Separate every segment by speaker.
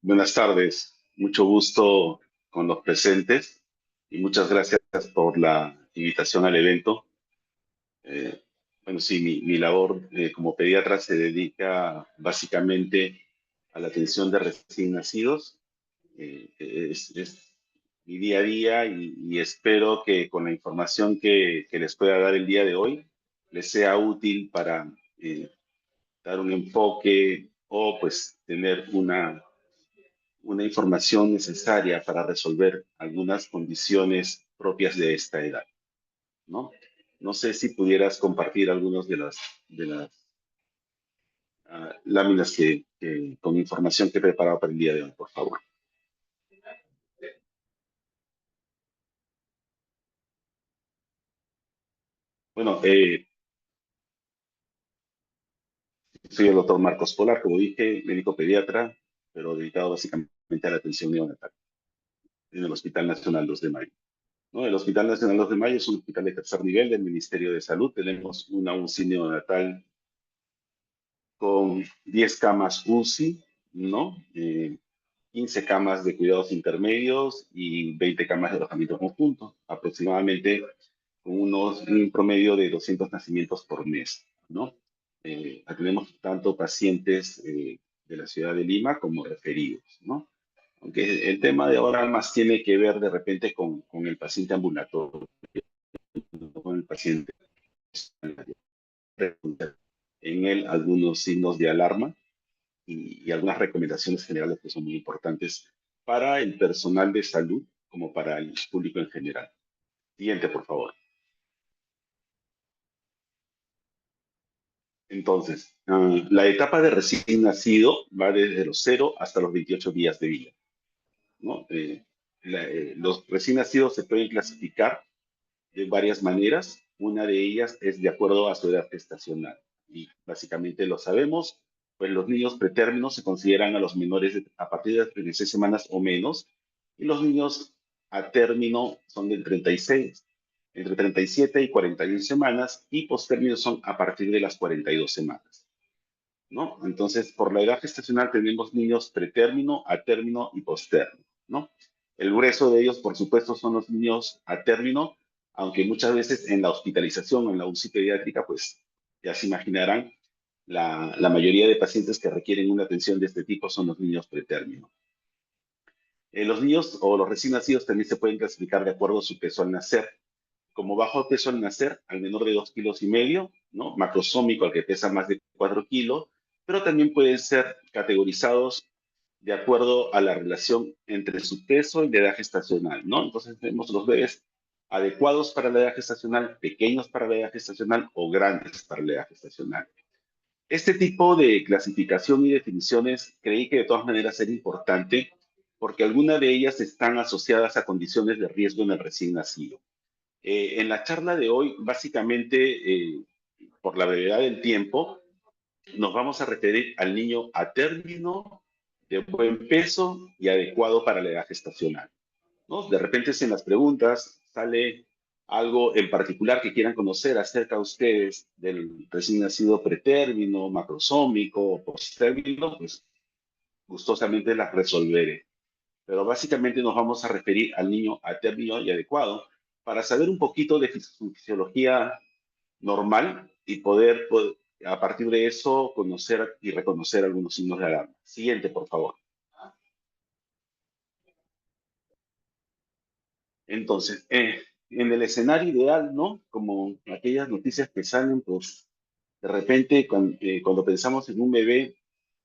Speaker 1: Buenas tardes, mucho gusto con los presentes y muchas gracias por la invitación al evento. Eh, bueno, sí, mi labor como pediatra se dedica básicamente a la atención de recién nacidos. Es mi día a día y espero que con la información que les pueda dar el día de hoy les sea útil para dar un enfoque o pues tener una información necesaria para resolver algunas condiciones propias de esta edad, ¿no? No sé si pudieras compartir algunas de las láminas con información que he preparado para el día de hoy, por favor. Bueno, soy el doctor Marcos Polar, como dije, médico pediatra, pero dedicado básicamente a la atención neonatal en el Hospital Nacional 2 de Mayo. ¿No? El Hospital Nacional 2 de Mayo es un hospital de tercer nivel del Ministerio de Salud. Tenemos una UCI neonatal con 10 camas UCI, ¿no? 15 camas de cuidados intermedios y 20 camas de alojamiento conjunto, aproximadamente con un promedio de 200 nacimientos por mes, ¿no? Atendemos tanto pacientes de la ciudad de Lima como referidos, ¿no? Aunque el tema de ahora más tiene que ver de repente con el paciente ambulatorio, con el paciente en él algunos signos de alarma y algunas recomendaciones generales que son muy importantes para el personal de salud como para el público en general. Siguiente, por favor. Entonces, la etapa de recién nacido va desde los 0 hasta los 28 días de vida, ¿no? Los recién nacidos se pueden clasificar de varias maneras. Una de ellas es de acuerdo a su edad gestacional. Y básicamente lo sabemos, pues los niños pretérminos se consideran a los menores a partir de 36 semanas o menos, y los niños a término son de 36, entre 37 y 41 semanas, y postérminos son a partir de las 42 semanas, ¿no? Entonces, por la edad gestacional tenemos niños pretérmino, a término y postérmino, ¿no? El grueso de ellos, por supuesto, son los niños a término, aunque muchas veces en la hospitalización, en la UCI pediátrica, pues ya se imaginarán, la mayoría de pacientes que requieren una atención de este tipo son los niños pretérmino. Los niños o los recién nacidos también se pueden clasificar de acuerdo a su peso al nacer. Como bajo peso al nacer, al menor de 2,5 kilos, ¿no? Macrosómico al que pesa más de 4 kilos, pero también pueden ser categorizados de acuerdo a la relación entre su peso y la edad gestacional, ¿no? Entonces tenemos los bebés adecuados para la edad gestacional, pequeños para la edad gestacional o grandes para la edad gestacional. Este tipo de clasificación y definiciones creí que de todas maneras era importante porque algunas de ellas están asociadas a condiciones de riesgo en el recién nacido. En la charla de hoy, básicamente, por la brevedad del tiempo, nos vamos a referir al niño a término, de buen peso y adecuado para la edad gestacional, ¿no? De repente, si en las preguntas sale algo en particular que quieran conocer acerca de ustedes del recién nacido pretérmino, macrosómico o posttérmino, pues gustosamente las resolveré. Pero básicamente nos vamos a referir al niño a término y adecuado para saber un poquito de su fisiología normal y poder, a partir de eso, conocer y reconocer algunos signos de alarma. Siguiente, por favor. Entonces, en el escenario ideal, ¿no? Como aquellas noticias que salen, pues de repente cuando pensamos en un bebé,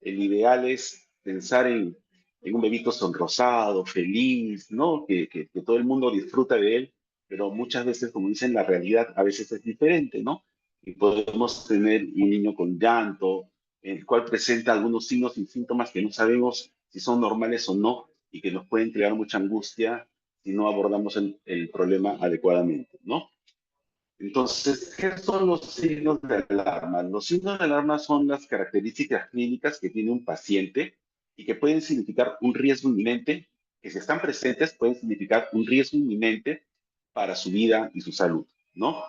Speaker 1: el ideal es pensar en un bebito sonrosado, feliz, ¿no? Que todo el mundo disfruta de él, pero muchas veces, como dicen, la realidad a veces es diferente, ¿no? Y podemos tener un niño con llanto, el cual presenta algunos signos y síntomas que no sabemos si son normales o no, y que nos pueden crear mucha angustia si no abordamos el problema adecuadamente, ¿no? Entonces, ¿qué son los signos de alarma? Los signos de alarma son las características clínicas que tiene un paciente y que pueden significar un riesgo inminente, que si están presentes pueden significar un riesgo inminente para su vida y su salud, ¿no?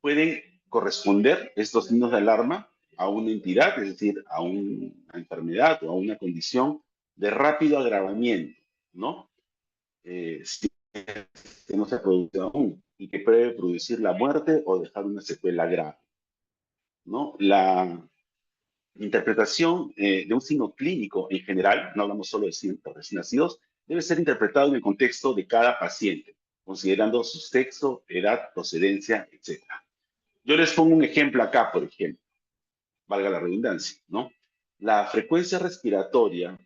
Speaker 1: Pueden corresponder estos signos de alarma a una entidad, es decir, a una enfermedad o a una condición de rápido agravamiento, ¿no? Si que no se produce aún y que puede producir la muerte o dejar una secuela grave, ¿no? La interpretación de un signo clínico en general, no hablamos solo de signos recién nacidos, debe ser interpretado en el contexto de cada paciente, considerando su sexo, edad, procedencia, etcétera. Yo les pongo un ejemplo acá, por ejemplo, valga la redundancia, ¿no? La frecuencia respiratoria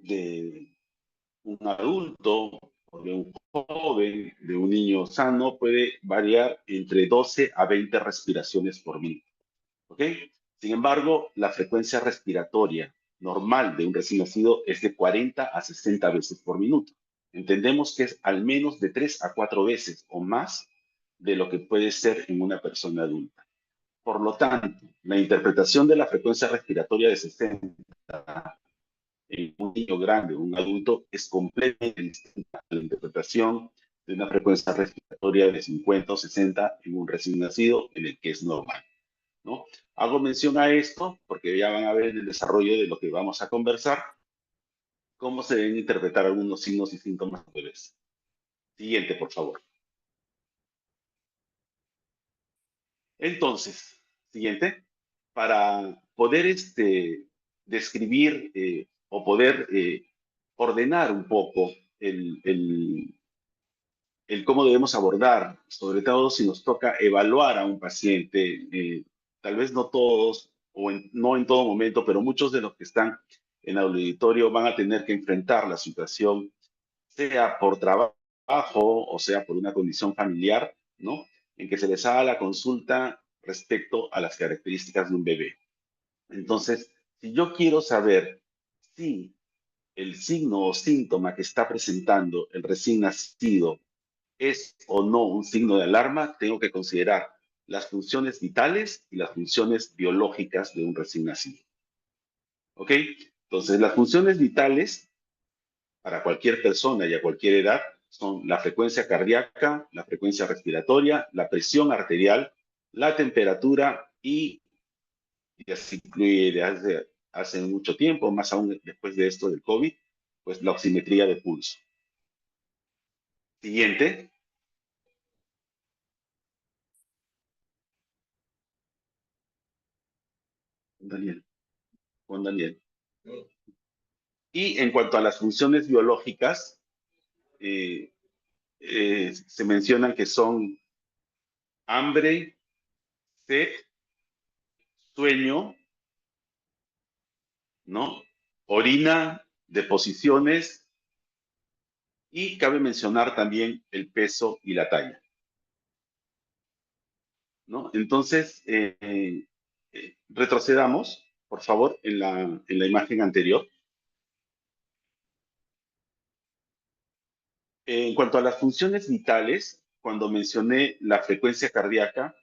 Speaker 1: de un adulto, de un joven, de un niño sano, puede variar entre 12 a 20 respiraciones por minuto. ¿Ok? Sin embargo, la frecuencia respiratoria normal de un recién nacido es de 40 a 60 veces por minuto. Entendemos que es al menos de 3 a 4 veces o más de lo que puede ser en una persona adulta. Por lo tanto, la interpretación de la frecuencia respiratoria de 60 en un niño grande, un adulto, es completamente distinta a la interpretación de una frecuencia respiratoria de 50 o 60 en un recién nacido, en el que es normal, ¿no? Hago mención a esto porque ya van a ver en el desarrollo de lo que vamos a conversar cómo se deben interpretar algunos signos y síntomas de bebés. Siguiente, por favor. Entonces, siguiente, para poder describir o poder ordenar un poco el cómo debemos abordar, sobre todo si nos toca evaluar a un paciente, tal vez no todos o no en todo momento, pero muchos de los que están en el auditorio van a tener que enfrentar la situación, sea por trabajo o sea por una condición familiar, ¿no? En que se les haga la consulta respecto a las características de un bebé. Entonces, si yo quiero saber si el signo o síntoma que está presentando el recién nacido es o no un signo de alarma, tengo que considerar las funciones vitales y las funciones biológicas de un recién nacido. ¿Ok? Entonces, las funciones vitales para cualquier persona y a cualquier edad son la frecuencia cardíaca, la frecuencia respiratoria, la presión arterial, la temperatura y ya se incluye desde hace mucho tiempo, más aún después de esto del COVID, pues la oximetría de pulso. Siguiente, Daniel, Juan Daniel. Y en cuanto a las funciones biológicas, eh, se mencionan que son hambre, sed, sueño, ¿no? Orina, deposiciones y cabe mencionar también el peso y la talla, ¿no? Entonces, retrocedamos, por favor, en la imagen anterior. En cuanto a las funciones vitales, cuando mencioné la frecuencia cardíaca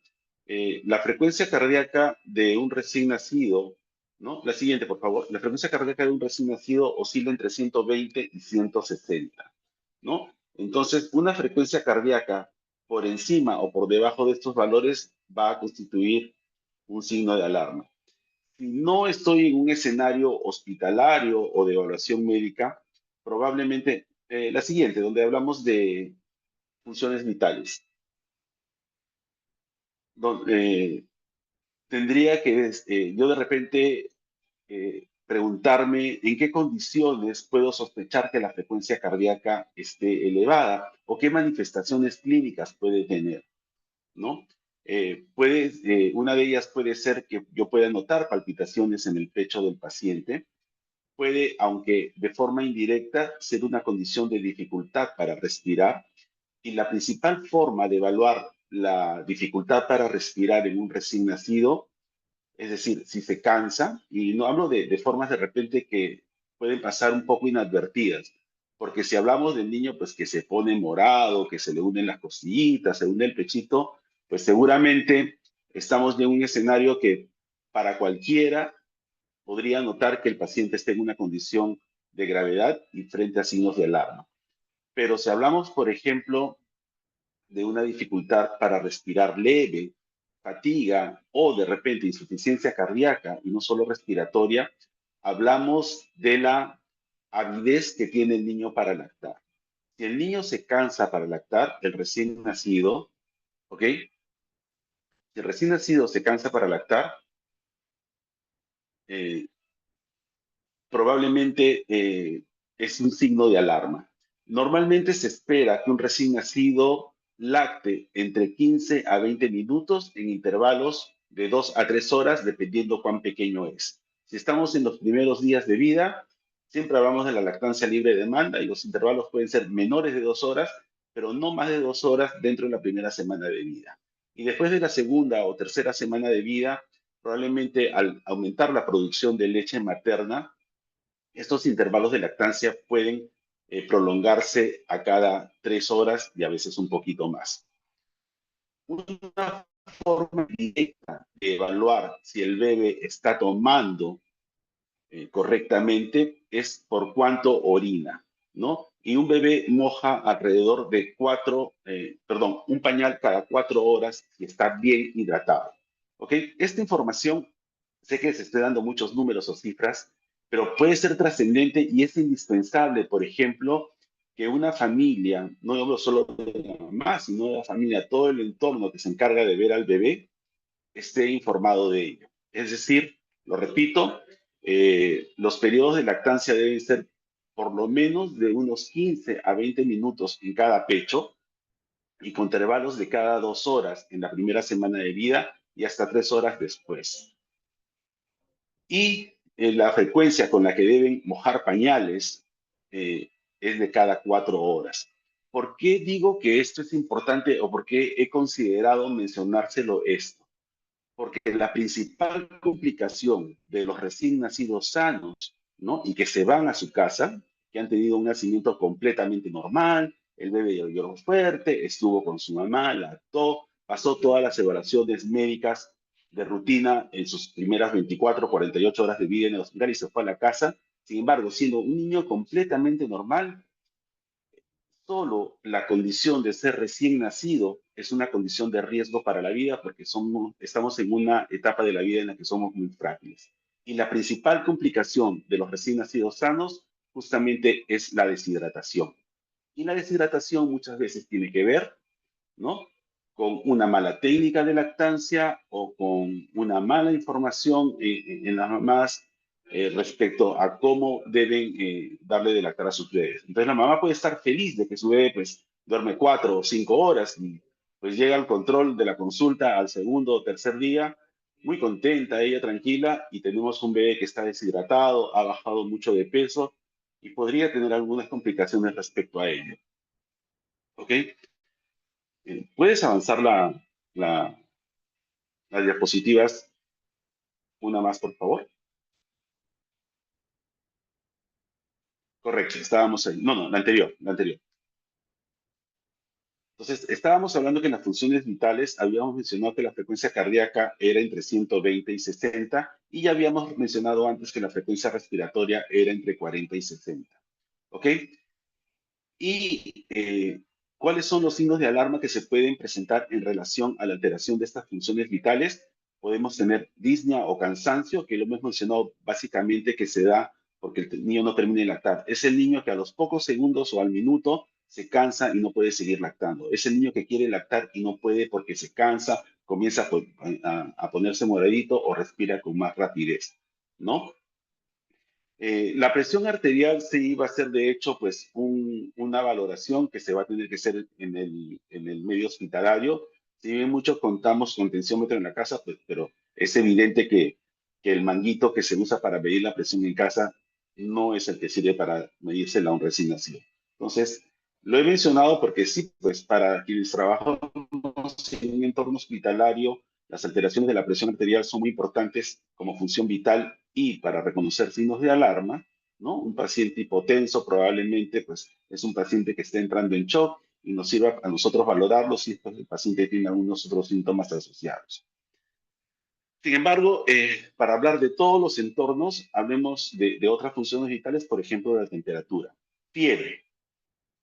Speaker 1: de un recién nacido, ¿no? La siguiente, por favor. La frecuencia cardíaca de un recién nacido oscila entre 120 y 160, ¿no? Entonces, una frecuencia cardíaca por encima o por debajo de estos valores va a constituir un signo de alarma. Si no estoy en un escenario hospitalario o de evaluación médica, probablemente la siguiente, donde hablamos de funciones vitales, donde tendría que yo de repente preguntarme en qué condiciones puedo sospechar que la frecuencia cardíaca esté elevada o qué manifestaciones clínicas puede tener, ¿no? Una de ellas puede ser que yo pueda notar palpitaciones en el pecho del paciente, puede, aunque de forma indirecta, ser una condición de dificultad para respirar. Y la principal forma de evaluar la dificultad para respirar en un recién nacido, es decir, si se cansa, y no hablo de formas de repente que pueden pasar un poco inadvertidas, porque si hablamos del niño, pues que se pone morado, que se le unen las costillitas, se une el pechito, pues seguramente estamos en un escenario que para cualquiera podría notar que el paciente está en una condición de gravedad y frente a signos de alarma. Pero si hablamos, por ejemplo, de una dificultad para respirar leve, fatiga o de repente insuficiencia cardíaca y no solo respiratoria, hablamos de la avidez que tiene el niño para lactar. Si el niño se cansa para lactar, el recién nacido, ¿ok? Si el recién nacido se cansa para lactar, eh, probablemente es un signo de alarma. Normalmente se espera que un recién nacido lacte entre 15 a 20 minutos en intervalos de 2 a 3 horas, dependiendo cuán pequeño es. Si estamos en los primeros días de vida, siempre hablamos de la lactancia libre de demanda y los intervalos pueden ser menores de 2 horas, pero no más de 2 horas dentro de la primera semana de vida. Y después de la segunda o tercera semana de vida, probablemente al aumentar la producción de leche materna, estos intervalos de lactancia pueden prolongarse a cada 3 horas y a veces un poquito más. Una forma directa de evaluar si el bebé está tomando correctamente es por cuánto orina, ¿no? Y un bebé moja alrededor de un pañal cada 4 horas si está bien hidratado, ¿ok? Esta información, sé que se estoy dando muchos números o cifras, pero puede ser trascendente y es indispensable, por ejemplo, que una familia, no hablo solo de la mamá, sino de la familia, todo el entorno que se encarga de ver al bebé, esté informado de ello. Es decir, lo repito, los periodos de lactancia deben ser por lo menos de unos 15 a 20 minutos en cada pecho y con intervalos de cada 2 horas en la primera semana de vida y hasta 3 horas después. Y la frecuencia con la que deben mojar pañales eh, es de cada 4 horas. ¿Por qué digo que esto es importante o por qué he considerado mencionárselo esto? Porque la principal complicación de los recién nacidos sanos, ¿no? Y que se van a su casa, que han tenido un nacimiento completamente normal, el bebé lloró fuerte, estuvo con su mamá, lactó, pasó todas las evaluaciones médicas de rutina en sus primeras 24, 48 horas de vida en el hospital y se fue a la casa. Sin embargo, siendo un niño completamente normal, solo la condición de ser recién nacido es una condición de riesgo para la vida porque estamos en una etapa de la vida en la que somos muy frágiles. Y la principal complicación de los recién nacidos sanos justamente es la deshidratación. Y la deshidratación muchas veces tiene que ver, ¿no? Con una mala técnica de lactancia o con una mala información en las mamás respecto a cómo deben darle de lactar a sus bebés. Entonces la mamá puede estar feliz de que su bebé pues duerme 4 o 5 horas y pues llega al control de la consulta al segundo o tercer día, muy contenta, ella tranquila, y tenemos un bebé que está deshidratado, ha bajado mucho de peso y podría tener algunas complicaciones respecto a ello. ¿Ok? ¿Puedes avanzar la- las diapositivas una más, por favor? Correcto, estábamos ahí. No, no, la anterior, la anterior. Entonces, estábamos hablando que en las funciones vitales habíamos mencionado que la frecuencia cardíaca era entre 120 y 60 y ya habíamos mencionado antes que la frecuencia respiratoria era entre 40 y 60. ¿Ok? Y ¿cuáles son los signos de alarma que se pueden presentar en relación a la alteración de estas funciones vitales? Podemos tener disnea o cansancio, que lo hemos mencionado básicamente que se da porque el niño no termina de lactar. Es el niño que a los pocos segundos o al minuto se cansa y no puede seguir lactando. Es el niño que quiere lactar y no puede porque se cansa, comienza a ponerse moradito o respira con más rapidez, ¿no? La presión arterial sí va a ser, de hecho, pues una valoración que se va a tener que hacer en el medio hospitalario. Si bien muchos contamos con tensiómetro en la casa, pues, pero es evidente que el manguito que se usa para medir la presión en casa no es el que sirve para medírsela a un recién nacido. Entonces, lo he mencionado porque sí, pues para quienes trabajamos en un entorno hospitalario, las alteraciones de la presión arterial son muy importantes como función vital y para reconocer signos de alarma, ¿no? Un paciente hipotenso probablemente pues, es un paciente que está entrando en shock y nos sirve a nosotros valorarlo si pues, el paciente tiene algunos otros síntomas asociados. Sin embargo, para hablar de todos los entornos, hablemos de otras funciones vitales, por ejemplo, de la temperatura. Fiebre,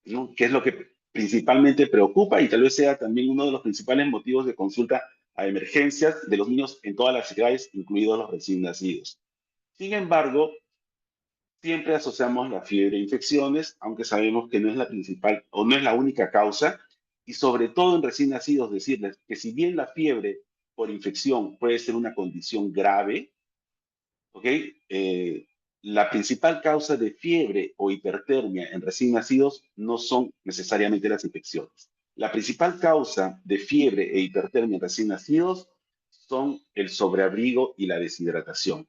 Speaker 1: ¿no? Que es lo que principalmente preocupa y tal vez sea también uno de los principales motivos de consulta a emergencias de los niños en todas las edades, incluidos los recién nacidos. Sin embargo, Siempre asociamos la fiebre a infecciones, aunque sabemos que no es la principal o no es la única causa, y sobre todo en recién nacidos decirles que si bien la fiebre por infección puede ser una condición grave, ¿ok? La principal causa de fiebre o hipertermia en recién nacidos no son necesariamente las infecciones. La principal causa de fiebre e hipertermia en recién nacidos son el sobreabrigo y la deshidratación.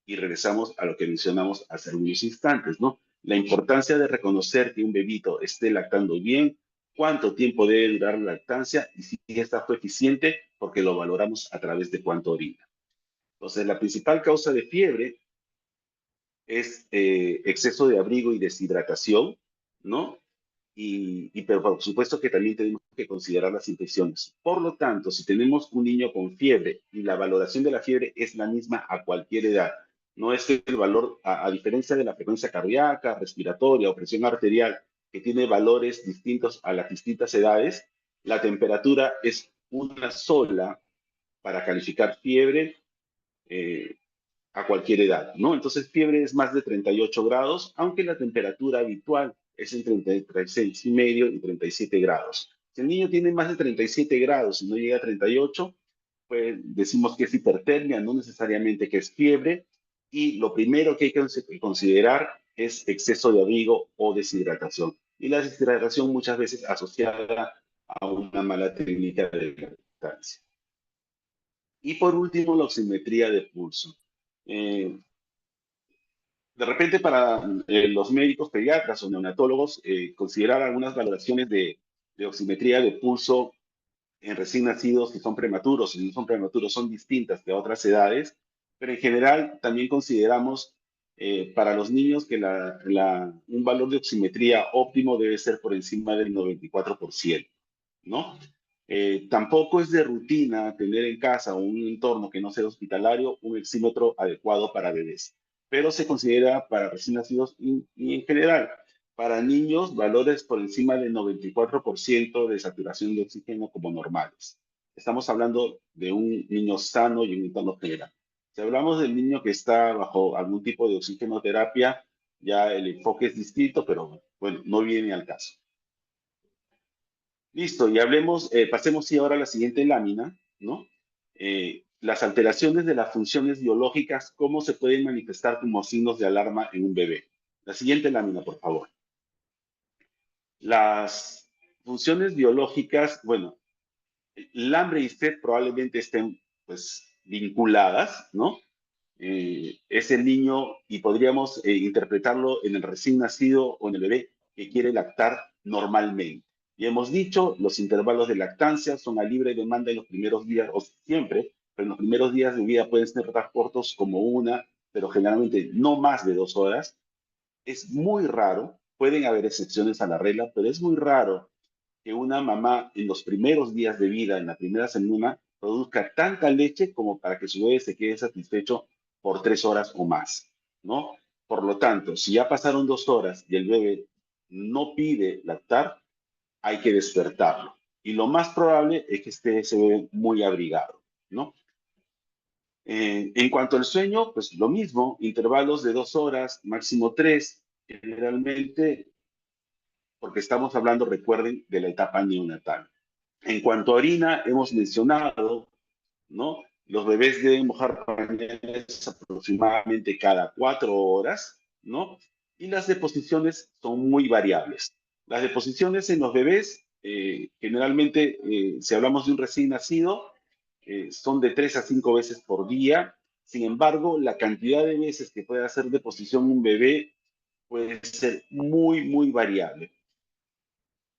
Speaker 1: Y regresamos a lo que mencionamos hace algunos instantes, ¿no? La importancia de reconocer que un bebito esté lactando bien, cuánto tiempo debe durar la lactancia y si esta fue eficiente, porque lo valoramos a través de cuánto orina. Entonces, la principal causa de fiebre es exceso de abrigo y deshidratación, ¿no? Pero por supuesto que también tenemos que considerar las infecciones. Por lo tanto, si tenemos un niño con fiebre y la valoración de la fiebre es la misma a cualquier edad, no es que el valor, a diferencia de la frecuencia cardíaca, respiratoria o presión arterial, que tiene valores distintos a las distintas edades, la temperatura es una sola para calificar fiebre eh, a cualquier edad, ¿no? Entonces, fiebre es más de 38 grados, aunque la temperatura habitual es entre 36,5 y 37 grados. Si el niño tiene más de 37 grados y no llega a 38, pues decimos que es hipertermia, no necesariamente que es fiebre. Y lo primero que hay que considerar es exceso de abrigo o deshidratación. Y la deshidratación muchas veces asociada a una mala técnica de lactancia. Y por último, la oximetría de pulso. Eh, de repente para los médicos pediatras o neonatólogos, considerar algunas valoraciones de oximetría de pulso en recién nacidos que son prematuros, si no son prematuros, son distintas de otras edades, pero en general también consideramos para los niños que un valor de oximetría óptimo debe ser por encima del 94%, ¿no? Tampoco es de rutina tener en casa o un entorno que no sea hospitalario un oxímetro adecuado para bebés, pero se considera para recién nacidos y en general. Para niños, valores por encima del 94% de saturación de oxígeno como normales. Estamos hablando de un niño sano y un entorno general. Si hablamos del niño que está bajo algún tipo de oxigenoterapia, ya el enfoque es distinto, pero bueno, no viene al caso. Listo, y hablemos, pasemos sí ahora a la siguiente lámina, ¿no? Las alteraciones de las funciones biológicas, ¿cómo se pueden manifestar como signos de alarma en un bebé? La siguiente lámina, por favor. Las funciones biológicas, bueno, el hambre y sed probablemente estén pues vinculadas, ¿no? Es el niño y podríamos interpretarlo en el recién nacido o en el bebé que quiere lactar normalmente. Y hemos dicho, los intervalos de lactancia son a libre demanda en los primeros días, o siempre, pero en los primeros días de vida pueden ser tan cortos como una, pero generalmente no más de 2 horas. Es muy raro, pueden haber excepciones a la regla, pero es muy raro que una mamá en los primeros días de vida, en la primera semana, produzca tanta leche como para que su bebé se quede satisfecho por 3 horas o más, ¿no? Por lo tanto, si ya pasaron 2 horas y el bebé no pide lactar, hay que despertarlo. Y lo más probable es que esté ese bebé muy abrigado, ¿no? En cuanto al sueño, pues lo mismo, intervalos de 2 horas, máximo tres, generalmente, porque estamos hablando, recuerden, de la etapa neonatal. En cuanto a orina, hemos mencionado, ¿no? Los bebés deben mojar pañales aproximadamente cada 4 horas, ¿no? Y las deposiciones son muy variables. Las deposiciones en los bebés, generalmente, si hablamos de un recién nacido, son de 3 a 5 veces por día. Sin embargo, la cantidad de veces que puede hacer deposición un bebé puede ser muy, muy variable.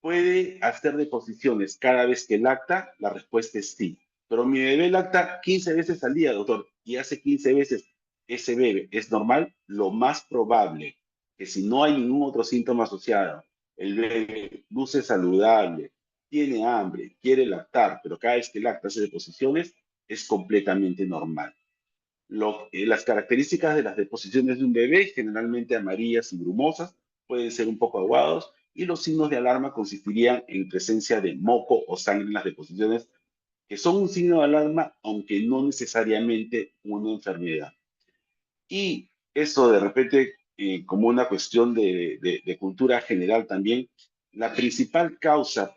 Speaker 1: ¿Puede hacer deposiciones cada vez que lacta? La respuesta es sí. Pero mi bebé lacta 15 veces al día, doctor, y hace 15 veces ese bebé. ¿Es normal? Lo más probable que si no hay ningún otro síntoma asociado, el bebé luce saludable, tiene hambre, quiere lactar, pero cada vez que lacta hace deposiciones, es completamente normal. Las características de las deposiciones de un bebé, generalmente amarillas y brumosas, pueden ser un poco aguados, y los signos de alarma consistirían en presencia de moco o sangre en las deposiciones, que son un signo de alarma, aunque no necesariamente una enfermedad. Y eso de repente como una cuestión de cultura general también, la principal causa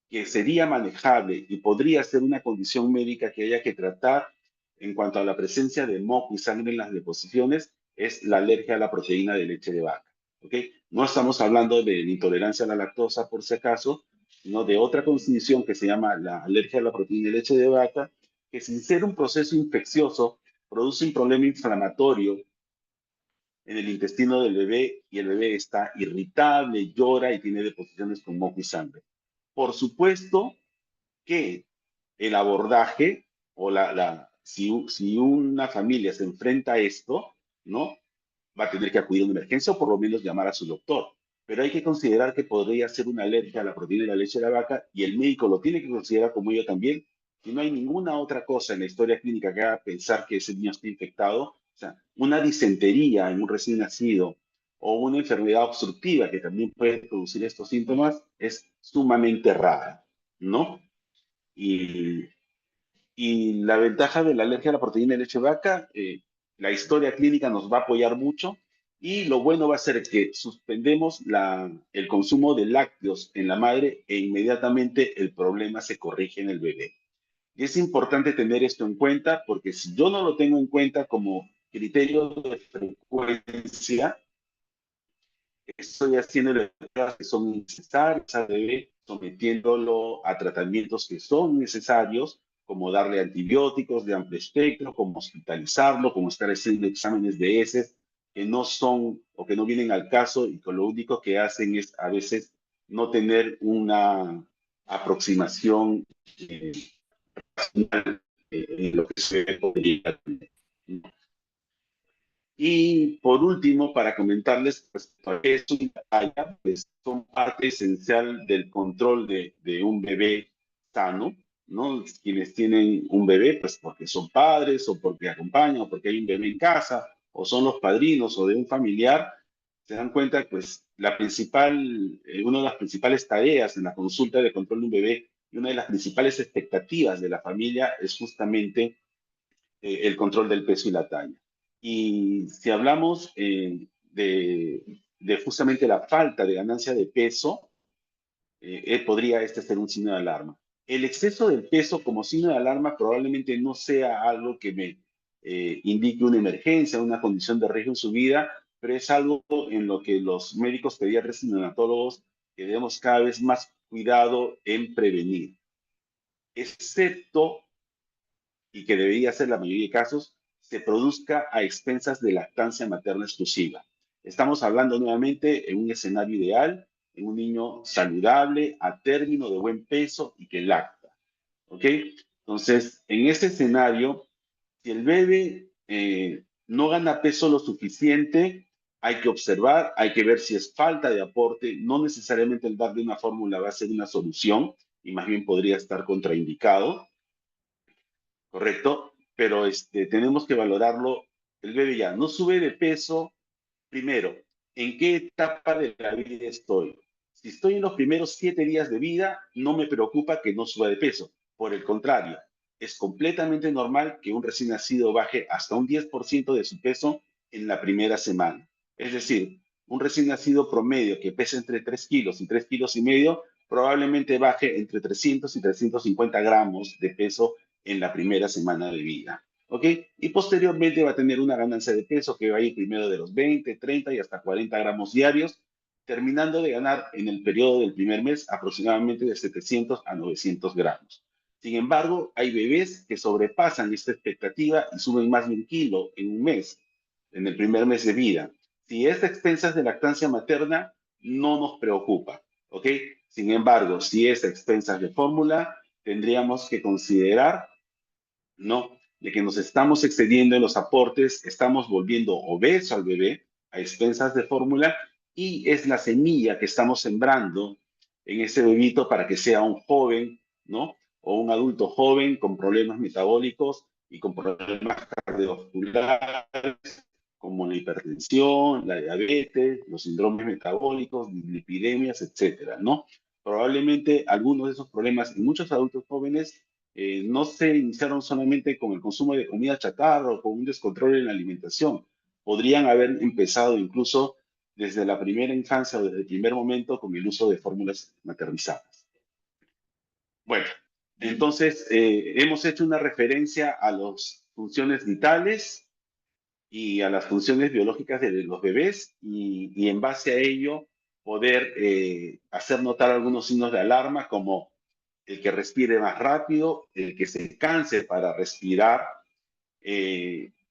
Speaker 1: que sería manejable y podría ser una condición médica que haya que tratar en cuanto a la presencia de moco y sangre en las deposiciones es la alergia a la proteína de leche de vaca. ¿Ok? No estamos hablando de la intolerancia a la lactosa, por si acaso, sino de otra condición que se llama la alergia a la proteína de leche de vaca, que sin ser un proceso infeccioso, produce un problema inflamatorio en el intestino del bebé y el bebé está irritable, llora y tiene deposiciones con moco y sangre. Por supuesto que el abordaje o si una familia se enfrenta a esto, ¿no? Va a tener que acudir a una emergencia o por lo menos llamar a su doctor. Pero hay que considerar que podría ser una alergia a la proteína de la leche de la vaca y el médico lo tiene que considerar como yo también. Si no hay ninguna otra cosa en la historia clínica que haga pensar que ese niño está infectado, o sea, una disentería en un recién nacido o una enfermedad obstructiva que también puede producir estos síntomas es sumamente rara, ¿no? Y, y la ventaja de la alergia a la proteína de leche de vaca, la historia clínica nos va a apoyar mucho y lo bueno va a ser que suspendemos el consumo de lácteos en la madre e inmediatamente el problema se corrige en el bebé. Y es importante tener esto en cuenta porque si yo no lo tengo en cuenta como criterio de frecuencia, estoy haciendo las pruebas que son necesarias al bebé, sometiéndolo a tratamientos que son necesarios, como darle antibióticos de amplio espectro, como hospitalizarlo, como estar haciendo exámenes de heces que no son o que no vienen al caso y que lo único que hacen es a veces no tener una aproximación en lo que se podría tener. Y por último, para comentarles, pues, es una talla, pues, son parte esencial del control de un bebé sano, ¿no? Quienes tienen un bebé, pues porque son padres o porque acompañan o porque hay un bebé en casa o son los padrinos o de un familiar, se dan cuenta, pues, una de las principales tareas en la consulta de control de un bebé y una de las principales expectativas de la familia es justamente el control del peso y la talla. Y si hablamos de justamente la falta de ganancia de peso, podría este ser un signo de alarma. El exceso del peso como signo de alarma probablemente no sea algo que me indique una emergencia, una condición de riesgo en su vida, pero es algo en lo que los médicos pediatras y neonatólogos debemos cada vez más cuidado en prevenir, excepto y que debería ser la mayoría de casos, se produzca a expensas de lactancia materna exclusiva. Estamos hablando nuevamente en un escenario ideal, en un niño saludable, a término de buen peso y que lacta. ¿Ok? Entonces, en este escenario, si el bebé no gana peso lo suficiente, hay que observar, hay que ver si es falta de aporte. No necesariamente el darle una fórmula va a ser una solución y más bien podría estar contraindicado. Correcto, pero tenemos que valorarlo. El bebé ya no sube de peso. Primero, ¿en qué etapa de la vida estoy? Si estoy en los primeros 7 días de vida, no me preocupa que no suba de peso. Por el contrario, es completamente normal que un recién nacido baje hasta un 10% de su peso en la primera semana. Es decir, un recién nacido promedio que pesa entre 3 kilos y 3 kilos y medio, probablemente baje entre 300 y 350 gramos de peso en la primera semana de vida. ¿Ok? Y posteriormente va a tener una ganancia de peso que va a ir primero de los 20, 30 y hasta 40 gramos diarios, terminando de ganar en el periodo del primer mes aproximadamente de 700 a 900 gramos. Sin embargo, hay bebés que sobrepasan esta expectativa y suben más de 1 kilo en un mes, en el primer mes de vida. Si es a expensas de lactancia materna, no nos preocupa, ¿ok? Sin embargo, si es a expensas de fórmula, tendríamos que considerar, ¿no? De que nos estamos excediendo en los aportes, estamos volviendo obeso al bebé a expensas de fórmula y es la semilla que estamos sembrando en ese bebito para que sea un joven, ¿no? O un adulto joven con problemas metabólicos y con problemas cardiovasculares como la hipertensión, la diabetes, los síndromes metabólicos, lipidemias, etcétera, ¿no? Probablemente algunos de esos problemas en muchos adultos jóvenes no se iniciaron solamente con el consumo de comida chatarra o con un descontrol en la alimentación, podrían haber empezado incluso desde la primera infancia o desde el primer momento con el uso de fórmulas maternizadas. Bueno, entonces hemos hecho una referencia a las funciones vitales y a las funciones biológicas de los bebés y en base a ello poder hacer notar algunos signos de alarma como el que respire más rápido, el que se canse para respirar,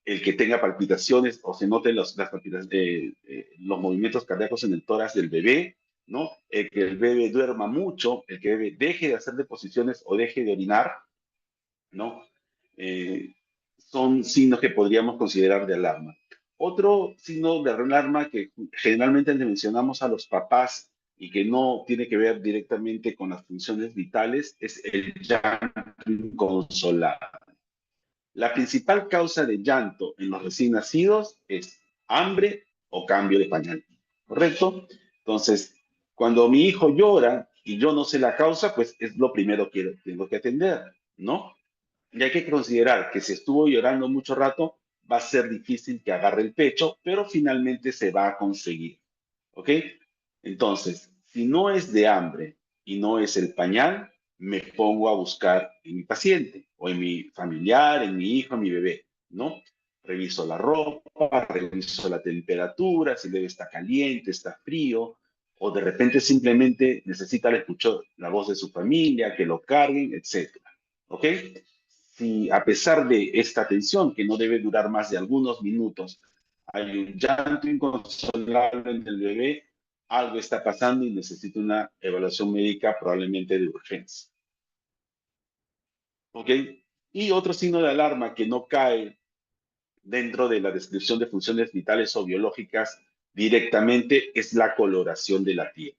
Speaker 1: el que tenga palpitaciones o se noten los movimientos cardíacos en el tórax del bebé, ¿no? El que el bebé duerma mucho, el que el bebé deje de hacer deposiciones o deje de orinar, ¿no? Eh, Son signos que podríamos considerar de alarma. Otro signo de alarma que generalmente le mencionamos a los papás y que no tiene que ver directamente con las funciones vitales es el llanto inconsolable. La principal causa de llanto en los recién nacidos es hambre o cambio de pañal, ¿correcto? Entonces, cuando mi hijo llora y yo no sé la causa, pues es lo primero que tengo que atender, ¿no? Y hay que considerar que si estuvo llorando mucho rato, va a ser difícil que agarre el pecho, pero finalmente se va a conseguir, ¿ok? Entonces, si no es de hambre y no es el pañal, me pongo a buscar en mi paciente o en mi familiar, en mi hijo, en mi bebé, ¿no? Reviso la ropa, reviso la temperatura, si el bebé está caliente, está frío, o de repente simplemente necesita escuchar la voz de su familia, que lo carguen, etcétera, ¿ok? Si a pesar de esta atención, que no debe durar más de algunos minutos, hay un llanto inconsolable en el bebé, algo está pasando y necesita una evaluación médica probablemente de urgencia. ¿Ok? Y otro signo de alarma que no cae dentro de la descripción de funciones vitales o biológicas directamente es la coloración de la piel.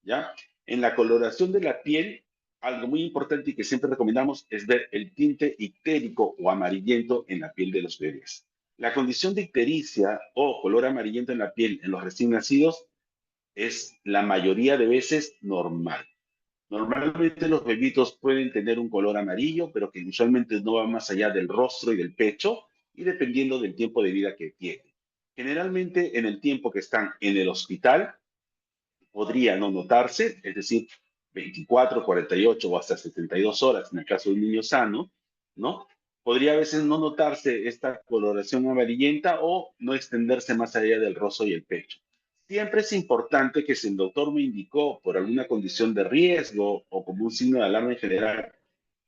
Speaker 1: ¿Ya? En la coloración de la piel, algo muy importante y que siempre recomendamos es ver el tinte ictérico o amarillento en la piel de los bebés. La condición de ictericia o color amarillento en la piel en los recién nacidos es la mayoría de veces normal. Normalmente los bebitos pueden tener un color amarillo, pero que usualmente no va más allá del rostro y del pecho, y dependiendo del tiempo de vida que tienen. Generalmente en el tiempo que están en el hospital podría no notarse, es decir, 24, 48 o hasta 72 horas en el caso de un niño sano, ¿no? Podría a veces no notarse esta coloración amarillenta o no extenderse más allá del rostro y el pecho. Siempre es importante que si el doctor me indicó por alguna condición de riesgo o como un signo de alarma en general,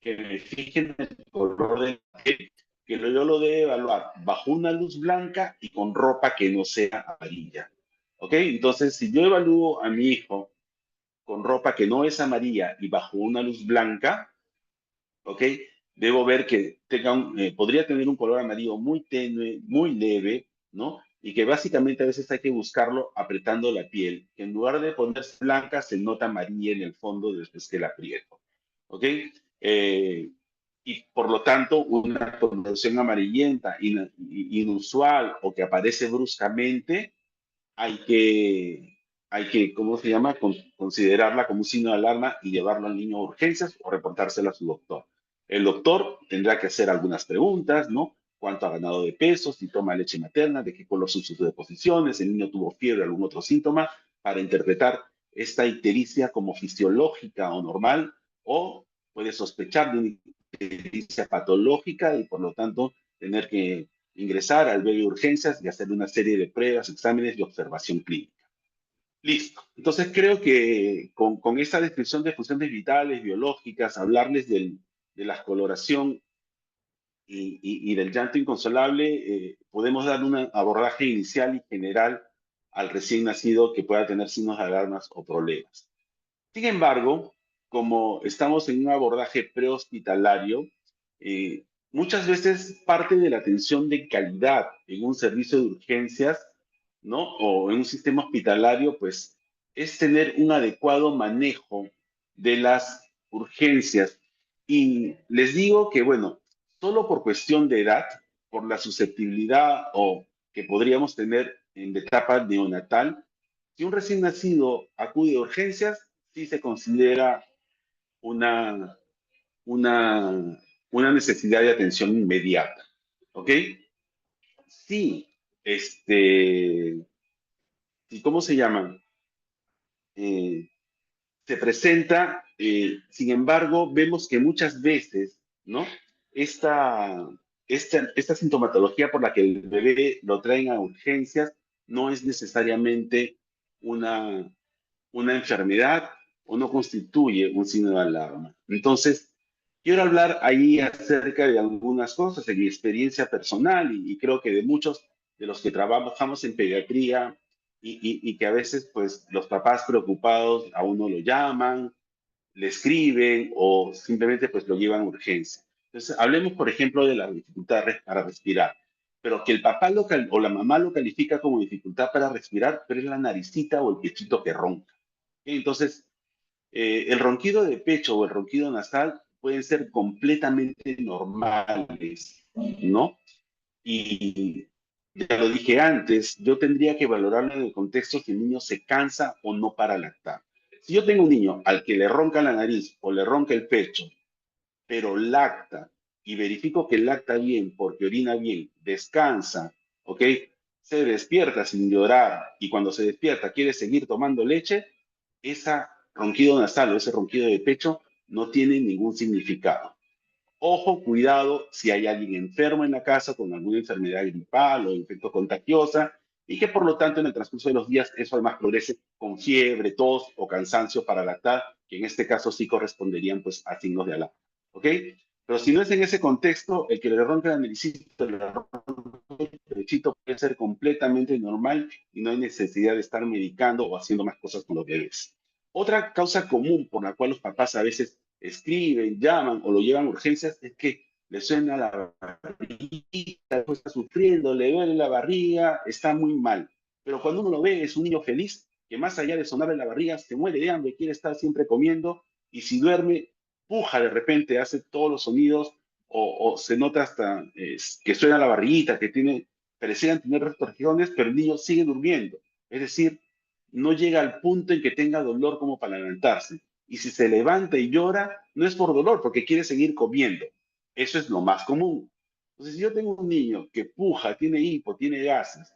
Speaker 1: que me fije en el color de la piel, que yo lo debe evaluar bajo una luz blanca y con ropa que no sea amarilla. ¿Ok? Entonces, si yo evalúo a mi hijo con ropa que no es amarilla y bajo una luz blanca, ¿ok? Debo ver que podría tener un color amarillo muy tenue, muy leve, ¿no? Y que básicamente a veces hay que buscarlo apretando la piel, que en lugar de ponerse blanca se nota amarilla en el fondo después que la aprieto, ¿ok? Y por lo tanto, una coloración amarillenta inusual o que aparece bruscamente, hay que, ¿cómo se llama? Considerarla como un signo de alarma y llevarlo al niño a urgencias o reportárselo a su doctor. El doctor tendrá que hacer algunas preguntas, ¿no? ¿Cuánto ha ganado de peso? Si toma leche materna, de qué color son sus deposiciones, el niño tuvo fiebre, algún otro síntoma, para interpretar esta ictericia como fisiológica o normal, o puede sospechar de una ictericia patológica y por lo tanto tener que ingresar al bebé de urgencias y hacer una serie de pruebas, exámenes y observación clínica. Listo. Entonces creo que con esta descripción de funciones vitales, biológicas, hablarles de la coloración y del llanto inconsolable, podemos dar un abordaje inicial y general al recién nacido que pueda tener signos de alarmas o problemas. Sin embargo, como estamos en un abordaje prehospitalario, muchas veces parte de la atención de calidad en un servicio de urgencias, ¿no? O en un sistema hospitalario, pues es tener un adecuado manejo de las urgencias. Y les digo que, bueno, solo por cuestión de edad, por la susceptibilidad o que podríamos tener en la etapa neonatal, si un recién nacido acude a urgencias, sí se considera una, una, una necesidad de atención inmediata. ¿Ok? Si este, ¿y cómo se llama? Eh, Se presenta, sin embargo, vemos que muchas veces, ¿no? Esta, esta sintomatología por la que el bebé lo traen a urgencias no es necesariamente una, una enfermedad o no constituye un signo de alarma. Entonces, quiero hablar ahí acerca de algunas cosas en mi experiencia personal y creo que de muchos de los que trabajamos en pediatría y que a veces pues los papás preocupados a uno lo llaman, le escriben o simplemente pues lo llevan a urgencia. Entonces, hablemos por ejemplo de la dificultad para respirar, pero que el papá o la mamá lo califica como dificultad para respirar, pero es la naricita o el pechito que ronca. Entonces, el ronquido de pecho o el ronquido nasal pueden ser completamente normales, ¿no? Y ya lo dije antes, yo tendría que valorarlo en el contexto si el niño se cansa o no para lactar. Si yo tengo un niño al que le ronca la nariz o le ronca el pecho, pero lacta y verifico que lacta bien porque orina bien, descansa, ¿ok? Se despierta sin llorar y cuando se despierta quiere seguir tomando leche, esa ronquido nasal o ese ronquido de pecho no tiene ningún significado. Ojo, cuidado si hay alguien enfermo en la casa con alguna enfermedad gripal o infecto contagiosa y que por lo tanto en el transcurso de los días eso además progrese con fiebre, tos o cansancio para lactar, que en este caso sí corresponderían pues a signos de alarma. ¿Ok? Pero si no es en ese contexto, el que le ronca la naricita, le ronca el pechito puede ser completamente normal y no hay necesidad de estar medicando o haciendo más cosas con los bebés. Otra causa común por la cual los papás a veces escriben, llaman o lo llevan a urgencias es que le suena la barriguita, está sufriendo, le duele la barriga, está muy mal. Pero cuando uno lo ve, es un niño feliz que más allá de sonarle la barriga, se muere de hambre, quiere estar siempre comiendo y si duerme, puja de repente, hace todos los sonidos o se nota hasta que suena la barriguita, que tiene, parecieran tener retortijones, pero el niño sigue durmiendo. Es decir, no llega al punto en que tenga dolor como para levantarse. Y si se levanta y llora, no es por dolor, porque quiere seguir comiendo. Eso es lo más común. Entonces, si yo tengo un niño que puja, tiene hipo, tiene gases,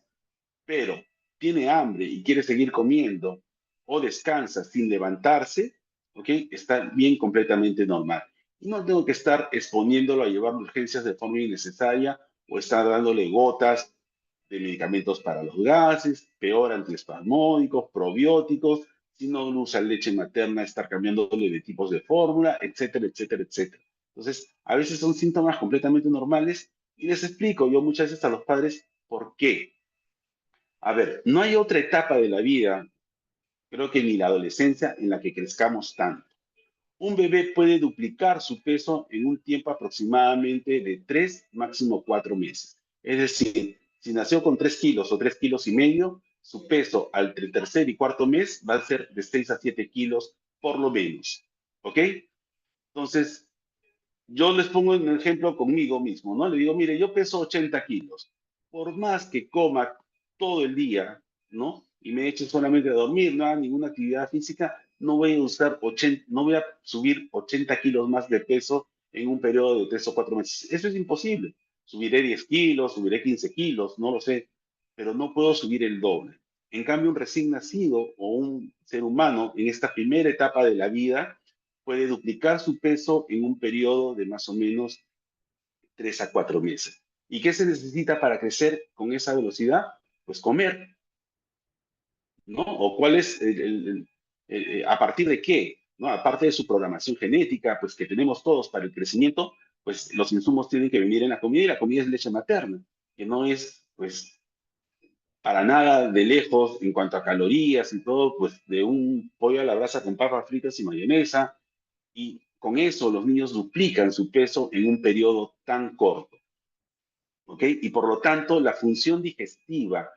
Speaker 1: pero tiene hambre y quiere seguir comiendo o descansa sin levantarse, ¿ok? Está bien completamente normal. Y no tengo que estar exponiéndolo a llevar urgencias de forma innecesaria o estar dándole gotas de medicamentos para los gases, peor antiespasmódicos, probióticos, si no usa leche materna, estar cambiándole de tipos de fórmula, etcétera, etcétera, etcétera. Entonces, a veces son síntomas completamente normales y les explico yo muchas veces a los padres por qué. A ver, no hay otra etapa de la vida, creo que ni la adolescencia, en la que crezcamos tanto. Un bebé puede duplicar su peso en un tiempo aproximadamente de 3, máximo 4 meses. Es decir, si nació con 3 kilos o 3 kilos y medio, su peso al tercer y cuarto mes va a ser de 6 a 7 kilos por lo menos. ¿Ok? Entonces, yo les pongo un ejemplo conmigo mismo, ¿no? Le digo, mire, yo peso 80 kilos. Por más que coma todo el día, ¿no? Y me eche solamente a dormir, no haga ninguna actividad física, no voy a usar 80, no voy a subir 80 kilos más de peso en un periodo de 3 o 4 meses. Eso es imposible. Subiré 10 kilos, subiré 15 kilos, no lo sé, pero no puedo subir el doble. En cambio, un recién nacido o un ser humano en esta primera etapa de la vida puede duplicar su peso en un periodo de más o menos 3 a 4 meses. ¿Y qué se necesita para crecer con esa velocidad? Pues comer, ¿no? ¿O cuál es a partir de qué? ¿No? Aparte de su programación genética, pues que tenemos todos para el crecimiento, pues los insumos tienen que venir en la comida y la comida es leche materna, que no es, pues, para nada de lejos en cuanto a calorías y todo, pues de un pollo a la brasa con papas fritas y mayonesa, y con eso los niños duplican su peso en un periodo tan corto. ¿Ok? Y por lo tanto, la función digestiva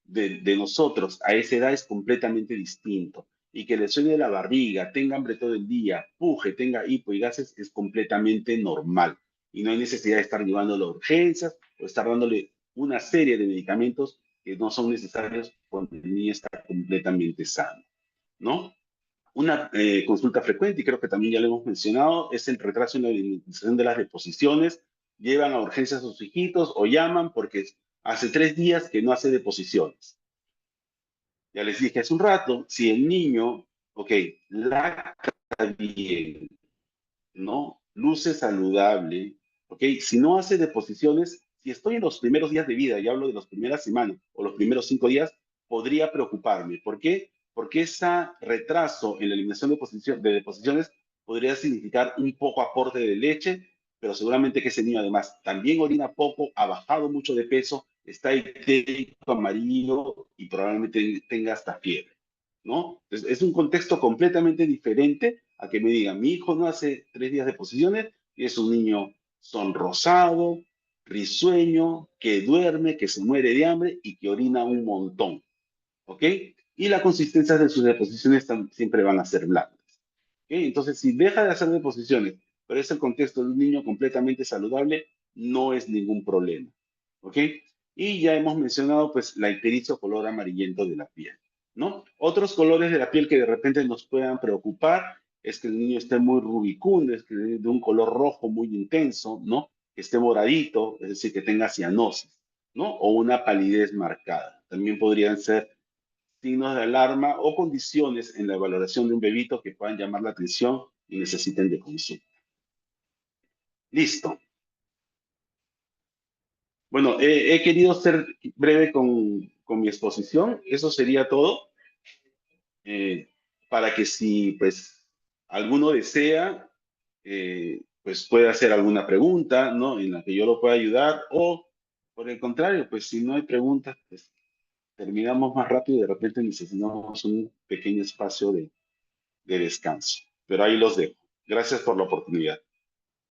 Speaker 1: de nosotros a esa edad es completamente distinto. Y que le suene la barriga, tenga hambre todo el día, puje, tenga hipo y gases, es completamente normal. Y no hay necesidad de estar llevándolo a urgencias o estar dándole una serie de medicamentos que no son necesarios cuando el niño está completamente sano, ¿no? Una consulta frecuente, y creo que también ya lo hemos mencionado, es el retraso en la alimentación de las deposiciones. Llevan a urgencias a sus hijitos o llaman porque hace 3 días que no hace deposiciones. Ya les dije hace un rato, si el niño, ok, lacta bien, ¿no? Luce saludable, ¿ok? Si no hace deposiciones, si estoy en los primeros días de vida, y hablo de las primeras semanas o los primeros 5 días, podría preocuparme. ¿Por qué? Porque ese retraso en la eliminación de deposiciones podría significar un poco aporte de leche, pero seguramente que ese niño además también orina poco, ha bajado mucho de peso, está histérico, amarillo y probablemente tenga hasta fiebre, ¿no? Entonces, es un contexto completamente diferente a que me digan, mi hijo no hace 3 días de posiciones y es un niño sonrosado, risueño, que duerme, que se muere de hambre y que orina un montón, ¿ok? Y la consistencia de sus deposiciones siempre van a ser blandas, ¿ok? Entonces, si deja de hacer deposiciones, pero es el contexto de un niño completamente saludable, no es ningún problema, ¿ok? Y ya hemos mencionado, pues, la ictericia o color amarillento de la piel, ¿no? Otros colores de la piel que de repente nos puedan preocupar es que el niño esté muy rubicundo, es que de un color rojo muy intenso, ¿no? Que esté moradito, es decir, que tenga cianosis, ¿no? O una palidez marcada. También podrían ser signos de alarma o condiciones en la valoración de un bebito que puedan llamar la atención y necesiten de consulta. Listo. Bueno, he querido ser breve con mi exposición. Eso sería todo. Para que si pues alguno desea, pues pueda hacer alguna pregunta, ¿no? En la que yo lo pueda ayudar o por el contrario, pues si no hay preguntas, pues terminamos más rápido y de repente necesitamos un pequeño espacio de descanso. Pero ahí los dejo. Gracias por la oportunidad.